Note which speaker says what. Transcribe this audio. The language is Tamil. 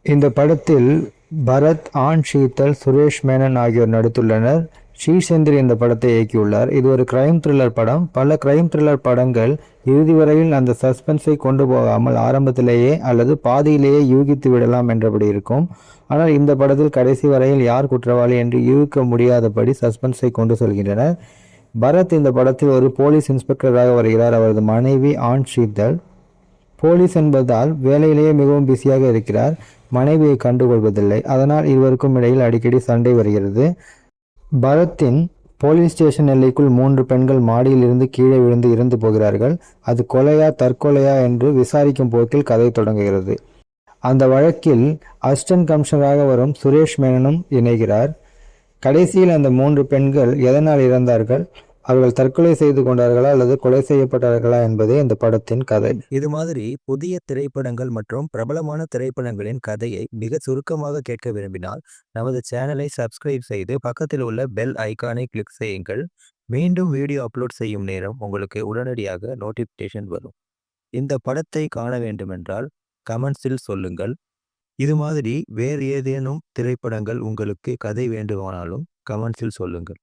Speaker 1: இந்த படத்தில் பரத், ஆன் ஷீத்தல், சுரேஷ் மேனன் ஆகியோர் நடித்துள்ளனர். ஸ்ரீசேந்திர இந்த படத்தை இயக்கியுள்ளார். இது ஒரு கிரைம் த்ரில்லர் படம். பல கிரைம் த்ரில்லர் படங்கள் இறுதி வரையில் அந்த சஸ்பென்ஸை கொண்டு போகாமல் ஆரம்பத்திலேயே அல்லது பாதியிலேயே யூகித்து விடலாம் என்றபடி இருக்கும். ஆனால் இந்த படத்தில் கடைசி வரையில் யார் குற்றவாளி என்று யூகிக்க முடியாதபடி சஸ்பென்ஸை கொண்டு செல்கின்றனர். பரத் இந்த படத்தில் ஒரு போலீஸ் இன்ஸ்பெக்டராக வருகிறார். அவரது மனைவி ஆன் ஷீத்தல் போலீஸ் என்பதால் வேலையிலேயே மிகவும் பிஸியாக இருக்கிறார். மனைவியை கண்டுகொள்வதில்லை. அதனால் இருவருக்கும் இடையில் அடிக்கடி சண்டை வருகிறது. பரத்தின் போலீஸ் ஸ்டேஷன் எல்லைக்குள் 3 பெண்கள் மாடியில் இருந்து கீழே விழுந்து இறந்து போகிறார்கள். அது கொலையா தற்கொலையா என்று விசாரிக்கும் போக்கில் கதை தொடங்குகிறது. அந்த வழக்கில் அசிஸ்டன்ட் கமிஷனராக வரும் சுரேஷ் மேனனும் இணைகிறார். கடைசியில் அந்த 3 பெண்கள் எதனால் இறந்தார்கள், அவர்கள் தற்கொலை செய்து கொண்டார்களா அல்லது கொலை செய்யப்பட்டார்களா என்பதே இந்த படத்தின் கதை.
Speaker 2: இது மாதிரி புதிய திரைப்படங்கள் மற்றும் பிரபலமான திரைப்படங்களின் கதையை மிக சுருக்கமாக கேட்க விரும்பினால் நமது சேனலை சப்ஸ்கிரைப் செய்து பக்கத்தில் உள்ள பெல் ஐக்கானை கிளிக் செய்யுங்கள். மீண்டும் வீடியோ அப்லோட் செய்யும் நேரம் உங்களுக்கு உடனடியாக நோட்டிஃபிகேஷன் வரும். இந்த படத்தை காண வேண்டுமென்றால் கமெண்ட்ஸில் சொல்லுங்கள். இது மாதிரி வேறு ஏதேனும் திரைப்படங்கள் உங்களுக்கு கதை வேண்டுமானாலும் கமெண்ட்ஸில் சொல்லுங்கள்.